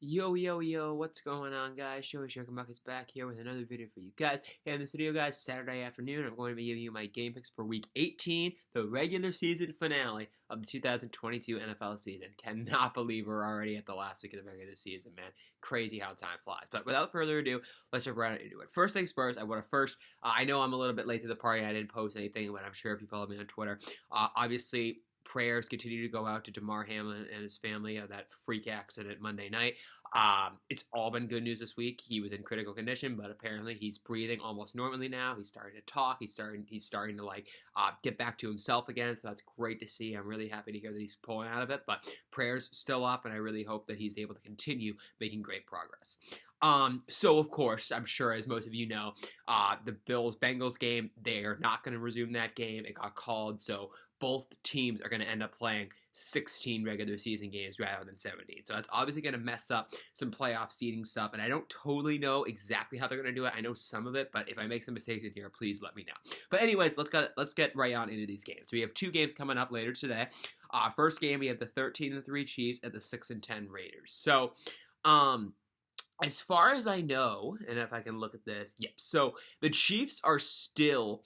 Yo, yo, yo, what's going on, guys? Joey Shuckenbuck is back here with another video for you guys. And in this video, guys, Saturday afternoon, I'm going to be giving you my game picks for Week 18, the regular season finale of the 2022 NFL season. Cannot believe we're already at the last week of the regular season, man. Crazy how time flies. But without further ado, let's jump right into it. First things first, I know I'm a little bit late to the party. I didn't post anything, but I'm sure if you follow me on Twitter, obviously, prayers continue to go out to Damar Hamlin and his family of that freak accident Monday night. It's all been good news this week. He was in critical condition, but apparently he's breathing almost normally now. He's starting to talk. He's starting to get back to himself again. So that's great to see. I'm really happy to hear that he's pulling out of it. But prayers still up, and I really hope that he's able to continue making great progress. So of course, I'm sure as most of you know, the Bills-Bengals game, they're not going to resume that game. It got called, so both teams are going to end up playing 16 regular season games rather than 17. So that's obviously going to mess up some playoff seeding stuff, and I don't totally know exactly how they're going to do it. I know some of it, but if I make some mistakes in here, please let me know. But anyways, let's get right on into these games. So we have two games coming up later today. First game, we have the 13-3 Chiefs at the 6-10 Raiders. So, as far as I know, and if I can look at this, yep. So the Chiefs are still,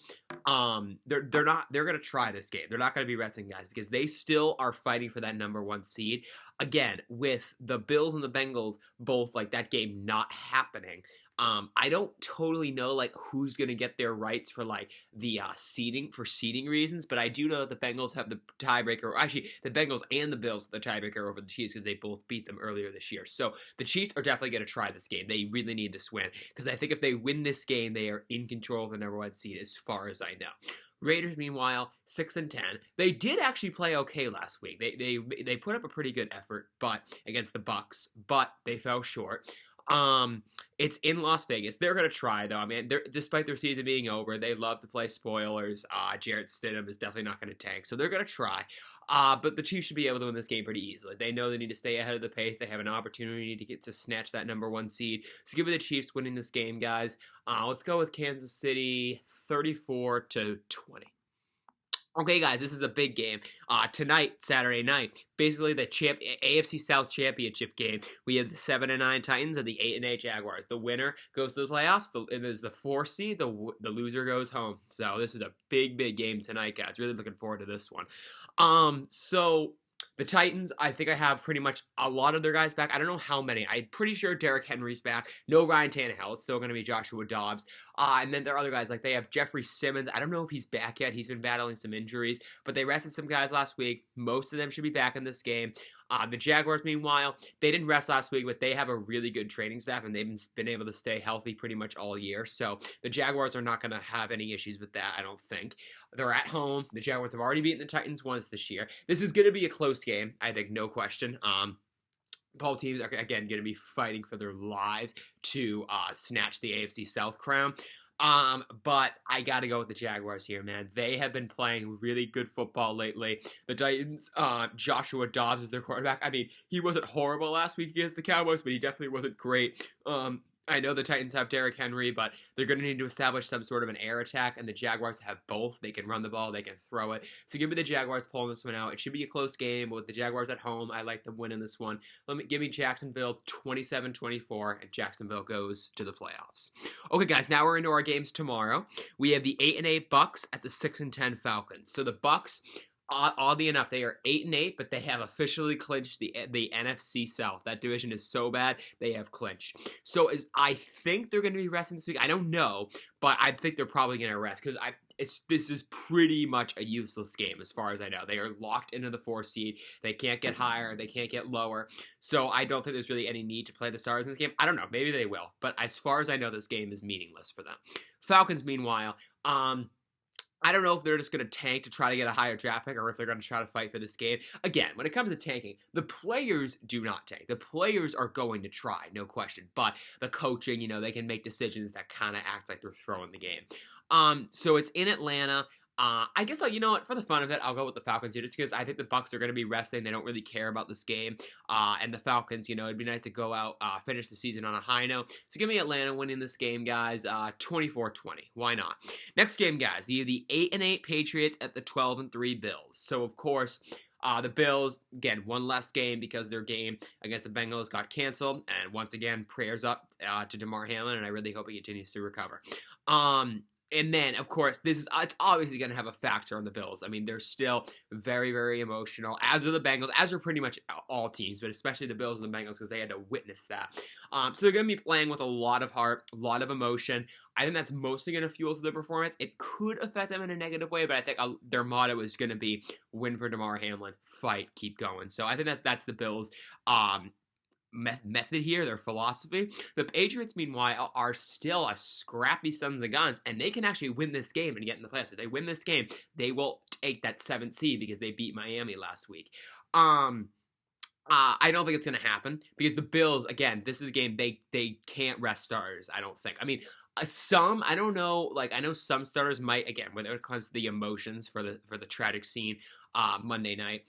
they're gonna try this game. They're not gonna be resting guys because they still are fighting for that number one seed. Again, with the Bills and the Bengals both like that game not happening. I don't totally know like who's gonna get their rights for like the seeding for seeding reasons, but I do know that the Bengals have the tiebreaker. Or actually, the Bengals and the Bills have the tiebreaker over the Chiefs because they both beat them earlier this year. So the Chiefs are definitely gonna try this game. They really need this win because I think if they win this game, they are in control of the number one seed as far as I know. Raiders, meanwhile, 6-10. They did actually play okay last week. They put up a pretty good effort, but against the Bucks, but they fell short. It's in Las Vegas. They're gonna try though. I mean, despite their season being over, they love to play spoilers. Jarrett Stidham is definitely not gonna tank, so they're gonna try. But the Chiefs should be able to win this game pretty easily. They know they need to stay ahead of the pace. They have an opportunity to get to snatch that number one seed. So give me the Chiefs winning this game, guys. Let's go with Kansas City, 34-20. Okay, guys, this is a big game. Tonight, Saturday night, basically the AFC South Championship game. We have the 7-9 Titans and the 8-8 Jaguars. The winner goes to the playoffs. It is the 4 seed. The loser goes home. So this is a big, big game tonight, guys. Really looking forward to this one. So the Titans, I think I have pretty much a lot of their guys back. I don't know how many. I'm pretty sure Derrick Henry's back. No Ryan Tannehill. It's still going to be Joshua Dobbs. And then there are other guys, like they have Jeffrey Simmons. I don't know if he's back yet. He's been battling some injuries, but they rested some guys last week. Most of them should be back in this game. The Jaguars, meanwhile, they didn't rest last week, but they have a really good training staff, and they've been able to stay healthy pretty much all year. So the Jaguars are not going to have any issues with that, I don't think. They're at home. The Jaguars have already beaten the Titans once this year. This is going to be a close game, I think, no question. Both teams are, again, going to be fighting for their lives to snatch the AFC South crown. But I got to go with the Jaguars here, man. They have been playing really good football lately. The Titans, Joshua Dobbs is their quarterback. I mean, he wasn't horrible last week against the Cowboys, but he definitely wasn't great. I know the Titans have Derrick Henry, but they're going to need to establish some sort of an air attack, and the Jaguars have both. They can run the ball, they can throw it. So give me the Jaguars pulling this one out. It should be a close game, but with the Jaguars at home, I like them winning this one. Give me Jacksonville 27-24, and Jacksonville goes to the playoffs. Okay, guys, now we're into our games tomorrow. We have the 8-8 Bucks at the 6-10 Falcons. So the Bucks, oddly enough, they are 8-8, but they have officially clinched the NFC South. That division is so bad, they have clinched. So I think they're going to be resting this week. I don't know, but I think they're probably going to rest because this is pretty much a useless game as far as I know. They are locked into the 4 seed. They can't get higher. They can't get lower. So I don't think there's really any need to play the Stars in this game. I don't know. Maybe they will. But as far as I know, this game is meaningless for them. Falcons, meanwhile, I don't know if they're just going to tank to try to get a higher draft pick or if they're going to try to fight for this game. Again, when it comes to tanking, the players do not tank. The players are going to try, no question. But the coaching, they can make decisions that kind of act like they're throwing the game. So it's in Atlanta. I guess you know what? For the fun of it, I'll go with the Falcons here, just because I think the Bucks are going to be resting. They don't really care about this game. And the Falcons, it'd be nice to go out, finish the season on a high note. So give me Atlanta winning this game, guys. 24-20. Why not? Next game, guys. You have the 8-8 Patriots at the 12-3 Bills. So of course, The Bills, again, one less game because their game against the Bengals got canceled. And once again, prayers up to Damar Hamlin, and I really hope he continues to recover. And then, of course, it's obviously going to have a factor on the Bills. I mean, they're still very, very emotional, as are the Bengals, as are pretty much all teams, but especially the Bills and the Bengals because they had to witness that. So they're going to be playing with a lot of heart, a lot of emotion. I think that's mostly going to fuel their performance. It could affect them in a negative way, but I think their motto is going to be win for Damar Hamlin, fight, keep going. So I think that's the Bills' method here, their philosophy. The Patriots, meanwhile, are still a scrappy sons of guns, and they can actually win this game and get in the playoffs. If they win this game, they will take that 7th seed because they beat Miami last week. I don't think it's going to happen because the Bills, again, this is a game they can't rest starters, I don't think. I mean, I don't know, like, I know some starters might, again, when it comes to the emotions for the tragic scene Monday night,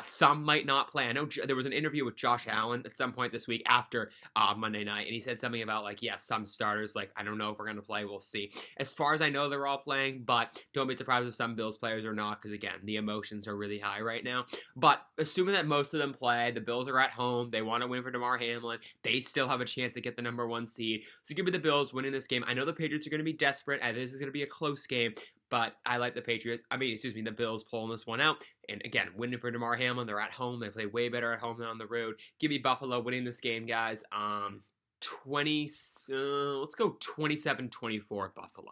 some might not play. I know there was an interview with Josh Allen at some point this week after Monday night, and he said something about, like, yeah, some starters, like, I don't know if we're going to play, we'll see. As far as I know, they're all playing, but don't be surprised if some Bills players are not, because, again, the emotions are really high right now. But assuming that most of them play, the Bills are at home, they want to win for Damar Hamlin, they still have a chance to get the number 1 seed. So give me the Bills winning this game. I know the Patriots are going to be desperate, and this is going to be a close game, but I like the Bills pulling this one out. And again, winning for Damar Hamlin. They're at home. They play way better at home than on the road. Give me Buffalo winning this game, guys. Let's go 27-24 Buffalo.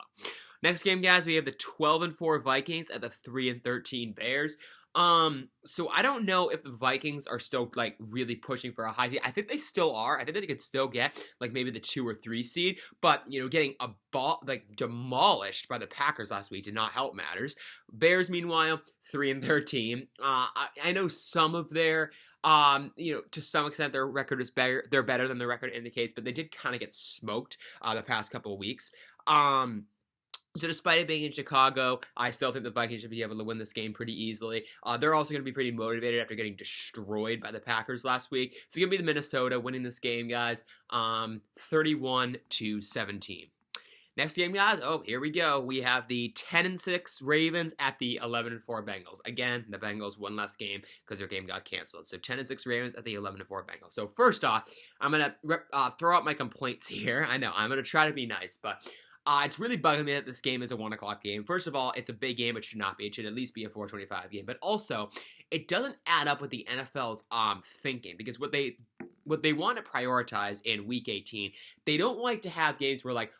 Next game, guys, we have the 12-4 Vikings at the 3-13 Bears. So I don't know if the Vikings are still, like, really pushing for a high seed. I think they still are. I think they could still get, like, maybe the 2 or 3 seed, but, you know, getting demolished by the Packers last week did not help matters. Bears, meanwhile, 3-13. I know some of their, to some extent their record is better. They're better than the record indicates, but they did kind of get smoked, the past couple of weeks. So despite it being in Chicago, I still think the Vikings should be able to win this game pretty easily. They're also going to be pretty motivated after getting destroyed by the Packers last week. So it's going to be the Minnesota winning this game, guys, 31-17. Next game, guys, here we go. We have the 10-6 Ravens at the 11-4 Bengals. Again, the Bengals one less game because their game got canceled. So 10-6 Ravens at the 11-4 Bengals. So first off, I'm going to throw out my complaints here. I know, I'm going to try to be nice, but it's really bugging me that this game is a 1 o'clock game. First of all, it's a big game. It should not be. It should at least be a 4:25 game. But also, it doesn't add up with the NFL's thinking, because what they want to prioritize in Week 18, they don't like to have games where, like,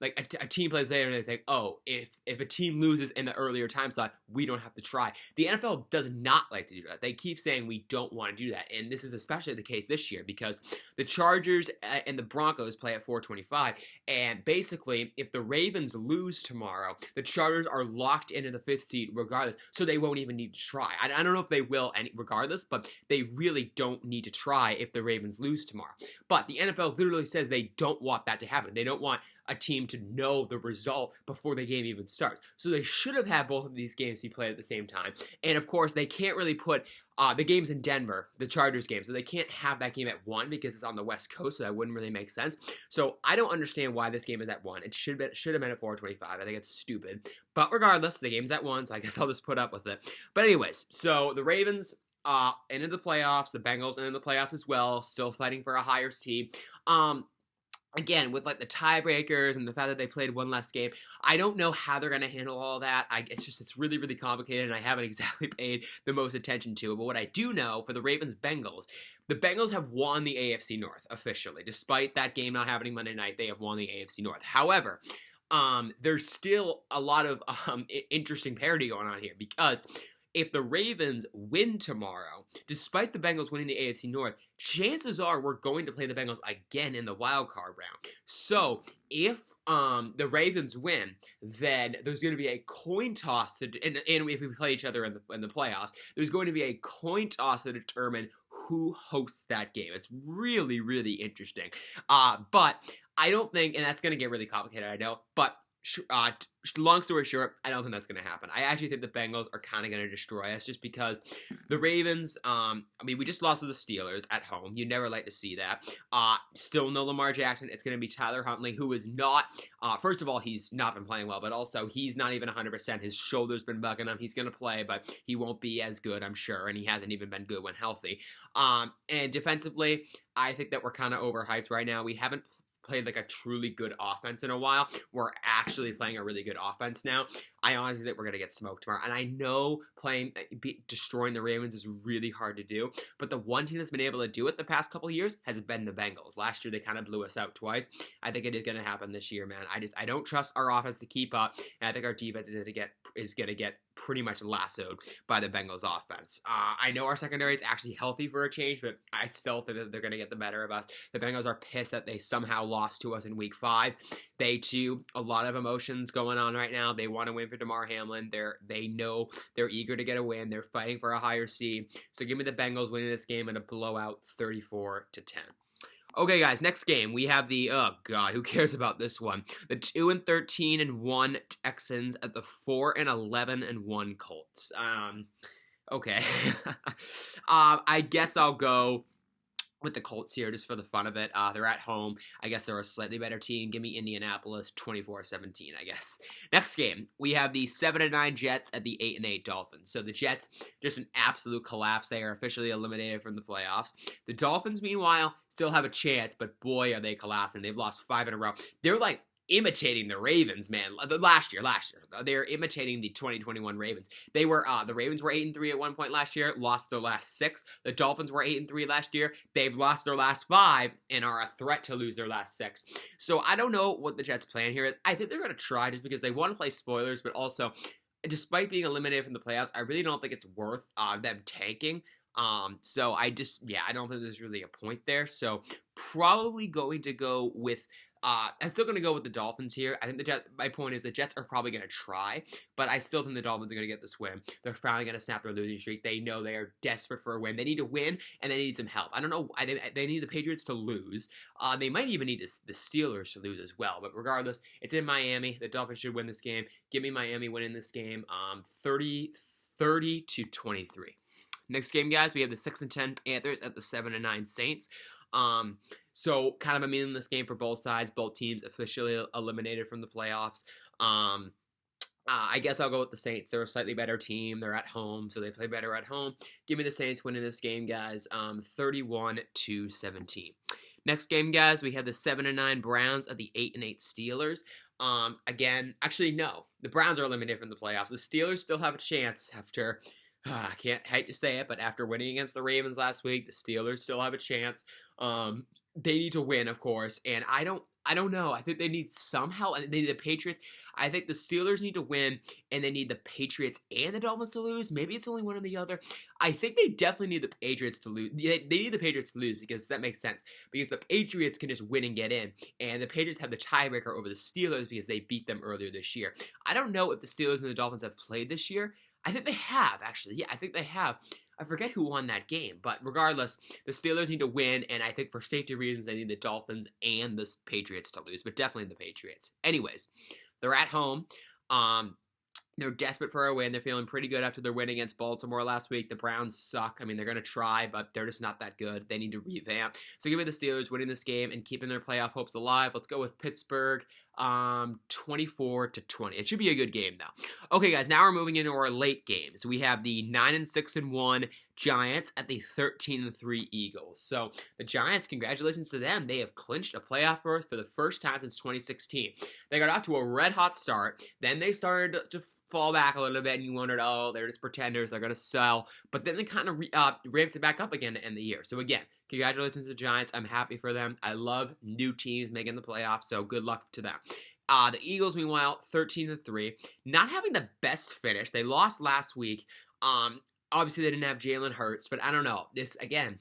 like a team plays later and they think, if a team loses in the earlier time slot, we don't have to try. The NFL does not like to do that. They keep saying we don't want to do that, and this is especially the case this year because the Chargers and the Broncos play at 4:25, and basically, if the Ravens lose tomorrow, the Chargers are locked into the 5th seed regardless, so they won't even need to try. I don't know if they will regardless, but they really don't need to try if the Ravens lose tomorrow. But the NFL literally says they don't want that to happen. They don't want a team to know the result before the game even starts. So they should have had both of these games be played at the same time. And of course, they can't really put the games in Denver, the Chargers game, so they can't have that game at 1 because it's on the West Coast, so that wouldn't really make sense. So I don't understand why this game is at 1. It should have been at 4:25. I think it's stupid. But regardless, the game's at 1, so I guess I'll just put up with it. But anyways, so the Ravens into the playoffs, the Bengals into the playoffs as well, still fighting for a higher seed. Again, with, like, the tiebreakers and the fact that they played one less game, I don't know how they're going to handle all that. It's really, really complicated, and I haven't exactly paid the most attention to it. But what I do know for the Ravens-Bengals, the Bengals have won the AFC North officially. Despite that game not happening Monday night, they have won the AFC North. However, there's still a lot of interesting parity going on here because if the Ravens win tomorrow, despite the Bengals winning the AFC North, chances are we're going to play the Bengals again in the wild card round. So if the Ravens win, then there's going to be a coin toss, and if we play each other in the playoffs, there's going to be a coin toss to determine who hosts that game. It's really, really interesting. But I don't think, and that's going to get really complicated, I know, but long story short, I don't think that's going to happen. I actually think the Bengals are kind of going to destroy us just because the Ravens, we just lost to the Steelers at home. You never like to see that. Still no Lamar Jackson. It's going to be Tyler Huntley, who is not, first of all, he's not been playing well, but also he's not even 100%. His shoulder's been bugging him. He's going to play, but he won't be as good, I'm sure, and he hasn't even been good when healthy. And defensively, I think that we're kind of overhyped right now. We haven't played like a truly good offense in a while. We're actually playing a really good offense now. I honestly think we're going to get smoked tomorrow. And I know destroying the Ravens is really hard to do, but the one team that's been able to do it the past couple of years has been the Bengals. Last year, they kind of blew us out twice. I think it is going to happen this year, man. I don't trust our offense to keep up, and I think our defense is going to get pretty much lassoed by the Bengals offense. I know our secondary is actually healthy for a change, but I still think that they're going to get the better of us. The Bengals are pissed that they somehow lost to us in week 5. They too, a lot of emotions going on right now. They want to win for Damar Hamlin. They know they're eager to get a win. They're fighting for a higher seed. So give me the Bengals winning this game in a blowout 34-10. Okay, guys, next game, we have the, oh god, who cares about this one? The 2-13-1 Texans at the 4-11-1 Colts. Okay. I guess I'll go with the Colts here just for the fun of it. They're at home. I guess they're a slightly better team. Give me Indianapolis 24-17, I guess. Next game, we have the 7-9 Jets at the 8-8 Dolphins. So the Jets, just an absolute collapse. They are officially eliminated from the playoffs. The Dolphins, meanwhile, still have a chance, but boy, are they collapsing. They've lost 5 in a row. They're like imitating the Ravens, man. Last year. They're imitating the 2021 Ravens. They were, the Ravens were 8-3 at one point last year, lost their last 6. The Dolphins were 8-3 last year. They've lost their last 5 and are a threat to lose their last 6. So I don't know what the Jets' plan here is. I think they're going to try just because they want to play spoilers, but also, despite being eliminated from the playoffs, I really don't think it's worth them tanking. So I don't think there's really a point there. So probably going to go with, I'm still going to go with the Dolphins here. I think my point is the Jets are probably going to try, but I still think the Dolphins are going to get this win. They're finally going to snap their losing streak. They know they are desperate for a win. They need to win, and they need some help. I don't know. They need the Patriots to lose. They might even need the Steelers to lose as well, but regardless, it's in Miami. The Dolphins should win this game. Give me Miami winning this game 30-23. Next game, guys, we have the 6-10 Panthers at the 7-9 Saints. So kind of a meaningless game for both sides. Both teams officially eliminated from the playoffs. I guess I'll go with the Saints. They're a slightly better team. They're at home, so they play better at home. Give me the Saints winning this game, guys. 31-17. Next game, guys, we have the 7-9 Browns at the 8-8 Steelers. Again, actually, no. The Browns are eliminated from the playoffs. The Steelers still have a chance after... I hate to say it, but after winning against the Ravens last week, the Steelers still have a chance. They need to win, of course, and I don't know. I think they need somehow, they need the Patriots. I think the Steelers need to win, and they need the Patriots and the Dolphins to lose. Maybe it's only one or the other. I think they definitely need the Patriots to lose. They need the Patriots to lose because that makes sense. Because the Patriots can just win and get in, and the Patriots have the tiebreaker over the Steelers because they beat them earlier this year. I don't know if the Steelers and the Dolphins have played this year. I think they have, actually. Yeah, I think they have. I forget who won that game, but regardless, the Steelers need to win, and I think for safety reasons, they need the Dolphins and the Patriots to lose, but definitely the Patriots. Anyways, they're at home. They're desperate for a win. They're feeling pretty good after their win against Baltimore last week. The Browns suck. I mean, they're going to try, but they're just not that good. They need to revamp. So give me the Steelers winning this game and keeping their playoff hopes alive. Let's go with Pittsburgh 24-20. It should be a good game, though. Okay, guys, now we're moving into our late games. We have the 9-6-1 Giants at the 13-3 Eagles. So the Giants, congratulations to them. They have clinched a playoff berth for the first time since 2016. They got off to a red-hot start. Then they started to fall back a little bit, and you wondered, oh, they're just pretenders. They're going to sell. But then they kind of ramped it back up again to end the year. So again, congratulations to the Giants. I'm happy for them. I love new teams making the playoffs, so good luck to them. The Eagles, meanwhile, 13-3. Not having the best finish. They lost last week. Obviously, they didn't have Jalen Hurts, but I don't know. This, again,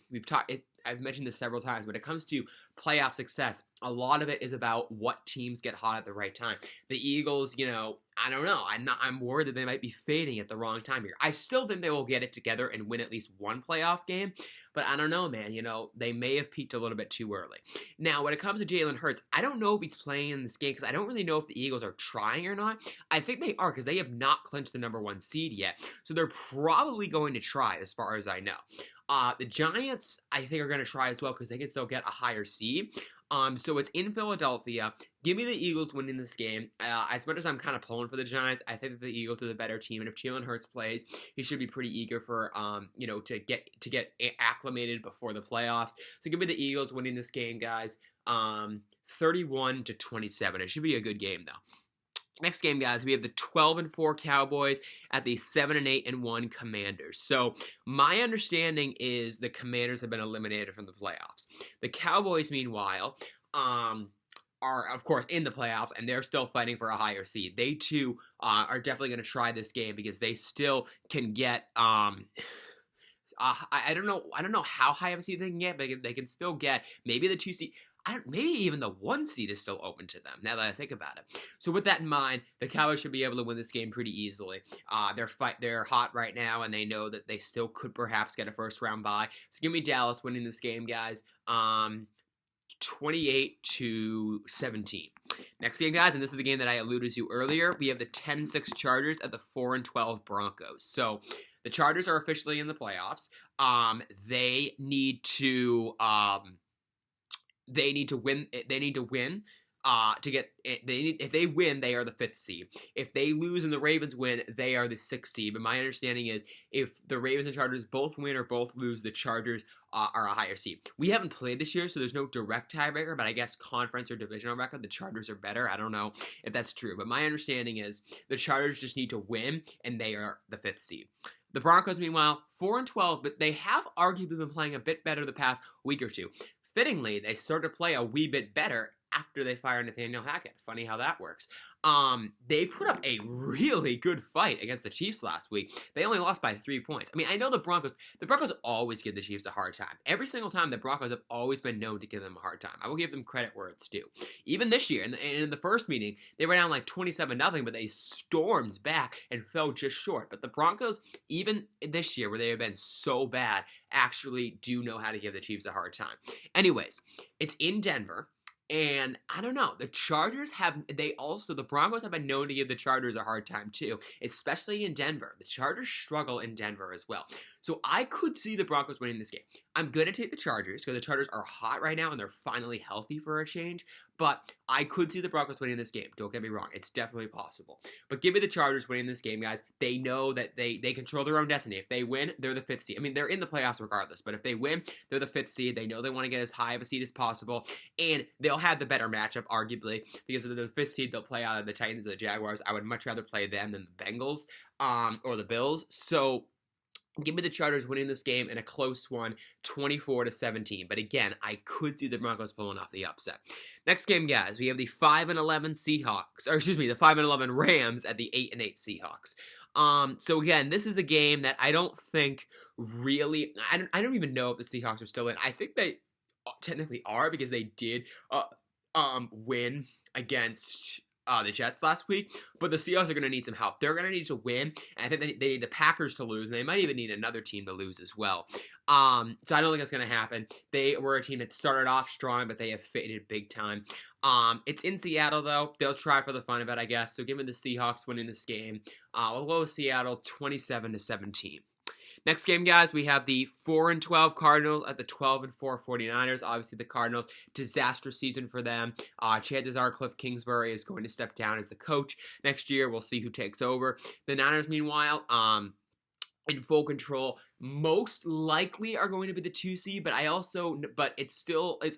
I've mentioned this several times. When it comes to playoff success, a lot of it is about what teams get hot at the right time. The Eagles, I don't know. I'm worried that they might be fading at the wrong time here. I still think they will get it together and win at least one playoff game, but I don't know, man. You know, they may have peaked a little bit too early. Now, when it comes to Jalen Hurts, I don't know if he's playing in this game because I don't really know if the Eagles are trying or not. I think they are because they have not clinched the #1 seed yet, so they're probably going to try, as far as I know. The Giants, I think, are going to try as well because they can still get a higher seed. So it's in Philadelphia. Give me the Eagles winning this game. As much as I'm kind of pulling for the Giants, I think that the Eagles are the better team. And if Jalen Hurts plays, he should be pretty eager for, to get acclimated before the playoffs. So give me the Eagles winning this game, guys. 31-27. It should be a good game, though. Next game, guys, we have the 12-4 Cowboys at the 7-8-1 Commanders. So my understanding is the Commanders have been eliminated from the playoffs. The Cowboys, meanwhile, are, of course, in the playoffs, and they're still fighting for a higher seed. They, too, are definitely going to try this game because they still can get I don't know how high of a seed they can get, but they can still get maybe the 2 seed. Maybe even the 1 seed is still open to them, now that I think about it. So with that in mind, the Cowboys should be able to win this game pretty easily. They're hot right now, and they know that they still could perhaps get a first-round bye. So give me Dallas winning this game, guys. 28-17. Next game, guys, and this is the game that I alluded to earlier. We have the 10-6 Chargers at the 4-12 Broncos. So the Chargers are officially in the playoffs. They need to win. They need to win to get. If they win, they are the 5th seed. If they lose and the Ravens win, they are the 6th seed. But my understanding is, if the Ravens and Chargers both win or both lose, the Chargers are a higher seed. We haven't played this year, so there's no direct tiebreaker. But I guess conference or divisional record, the Chargers are better. I don't know if that's true, but my understanding is the Chargers just need to win, and they are the 5th seed. The Broncos, meanwhile, 4-12, but they have arguably been playing a bit better the past week or two. Fittingly, they started to play a wee bit better after they fired Nathaniel Hackett. Funny how that works. They put up a really good fight against the Chiefs last week. They only lost by 3 points. I mean, I know the Broncos always give the Chiefs a hard time. Every single time, the Broncos have always been known to give them a hard time. I will give them credit where it's due. Even this year, in the first meeting, they were down like 27-0, but they stormed back and fell just short. But the Broncos, even this year, where they have been so bad, actually do know how to give the Chiefs a hard time. Anyways, it's in Denver. And I don't know, the Broncos have been known to give the Chargers a hard time too, especially in Denver. The Chargers struggle in Denver as well. So I could see the Broncos winning this game. I'm going to take the Chargers because the Chargers are hot right now and they're finally healthy for a change. But I could see the Broncos winning this game. Don't get me wrong. It's definitely possible. But give me the Chargers winning this game, guys. They know that they control their own destiny. If they win, they're the 5th seed. I mean, they're in the playoffs regardless. But if they win, they're the 5th seed. They know they want to get as high of a seed as possible. And they'll have the better matchup, arguably. Because if they're the 5th seed, they'll play out of the Titans or the Jaguars. I would much rather play them than the Bengals or the Bills. So give me the Chargers winning this game in a close one, 24-17. But again, I could see the Broncos pulling off the upset. Next game, guys, we have the 5-11 the 5-11 Rams at the 8-8 Seahawks. So again, this is a game that I don't think really, I don't even know if the Seahawks are still in. I think they technically are because they did win against the Jets last week, but the Seahawks are going to need some help. They're going to need to win, and I think they need the Packers to lose, and they might even need another team to lose as well. So I don't think that's going to happen. They were a team that started off strong, but they have faded big time. It's in Seattle, though. They'll try for the fun of it, I guess. So give me the Seahawks winning this game. We'll go with Seattle 27-17. Next game, guys, we have the 4-12 Cardinals at the 12-4 49ers. Obviously, the Cardinals, disastrous season for them. Chances are Cliff Kingsbury is going to step down as the coach next year. We'll see who takes over. The Niners, meanwhile, in full control, most likely are going to be the 2 seed, but it's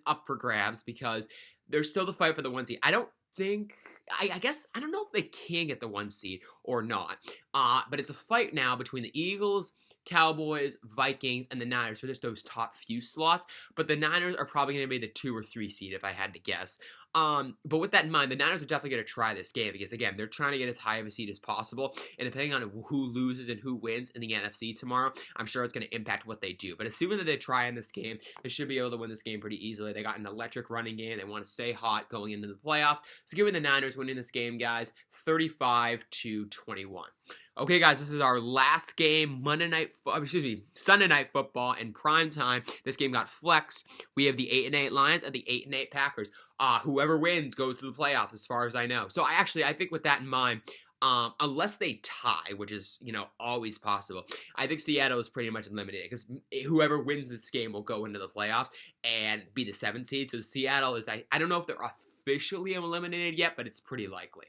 up for grabs because there's still the fight for the 1 seed. I don't know if they can get the 1 seed or not, but it's a fight now between the Eagles, Cowboys, Vikings, and the Niners for just those top few slots. But the Niners are probably going to be the 2 or 3 seed if I had to guess. But with that in mind, the Niners are definitely going to try this game because, again, they're trying to get as high of a seed as possible. And depending on who loses and who wins in the NFC tomorrow, I'm sure it's going to impact what they do. But assuming that they try in this game, they should be able to win this game pretty easily. They got an electric running game. They want to stay hot going into the playoffs. So give me the Niners winning this game, guys, 35-21. Okay, guys, this is our last game, Sunday Night Football in prime time. This game got flexed. We have the 8-8 Lions and the 8-8 Packers. Whoever wins goes to the playoffs, as far as I know. So I think with that in mind, unless they tie, which is, always possible, I think Seattle is pretty much eliminated because whoever wins this game will go into the playoffs and be the 7th seed. So Seattle is, I don't know if they're officially eliminated yet, but it's pretty likely.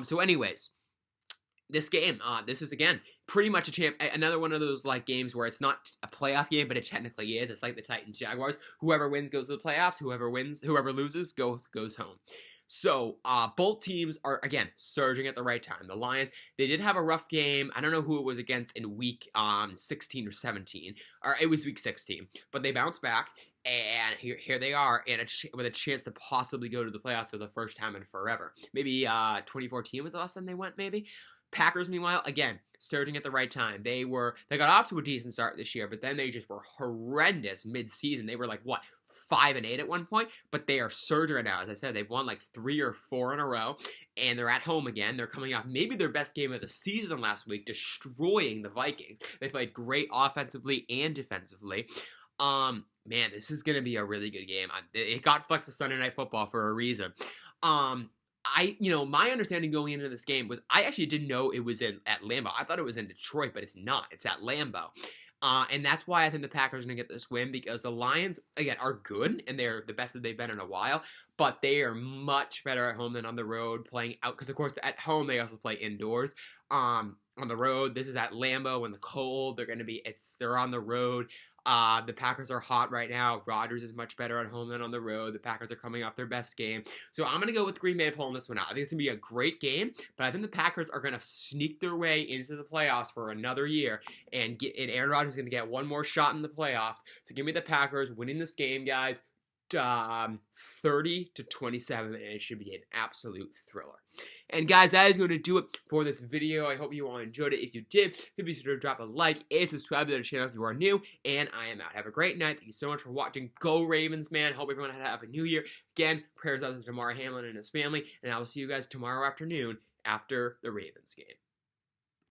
So anyways, this game, this is, again, pretty much another one of those, games where it's not a playoff game, but it technically is. It's like the Titans-Jaguars. Whoever wins goes to the playoffs. Whoever loses goes home. So, both teams are, again, surging at the right time. The Lions, they did have a rough game. I don't know who it was against in week 16 or 17. Or it was week 16. But they bounced back, and here they are, and with a chance to possibly go to the playoffs for the first time in forever. Maybe 2014 was the last time they went, maybe? Packers, meanwhile, again, surging at the right time. They got off to a decent start this year, but then they just were horrendous mid-season. They were 5-8 at one point, but they are surging right now. As I said, they've won 3 or 4 in a row, and they're at home again. They're coming off maybe their best game of the season last week, destroying the Vikings. They played great offensively and defensively. Man, this is going to be a really good game. It got flexed to Sunday Night Football for a reason. My understanding going into this game was I actually didn't know it was at Lambeau. I thought it was in Detroit, but it's not. It's at Lambeau. And that's why I think the Packers are going to get this win, because the Lions, again, are good, and they're the best that they've been in a while, but they are much better at home than on the road playing out, because, of course, at home they also play indoors. On the road, this is at Lambeau in the cold. They're on the road. The Packers are hot right now. Rodgers is much better at home than on the road. The Packers are coming off their best game. So I'm going to go with Green Bay pulling this one out. I think it's going to be a great game, but I think the Packers are going to sneak their way into the playoffs for another year, and Aaron Rodgers is going to get one more shot in the playoffs. So give me the Packers winning this game, guys. 30-27, and it should be an absolute thriller. And guys, that is going to do it for this video. I hope you all enjoyed it. If you did, be sure to drop a like and subscribe to the channel if you are new. And I am out. Have a great night. Thank you so much for watching. Go Ravens, man. Hope everyone had a happy new year. Again, prayers out to Damar Hamlin and his family. And I will see you guys tomorrow afternoon after the Ravens game.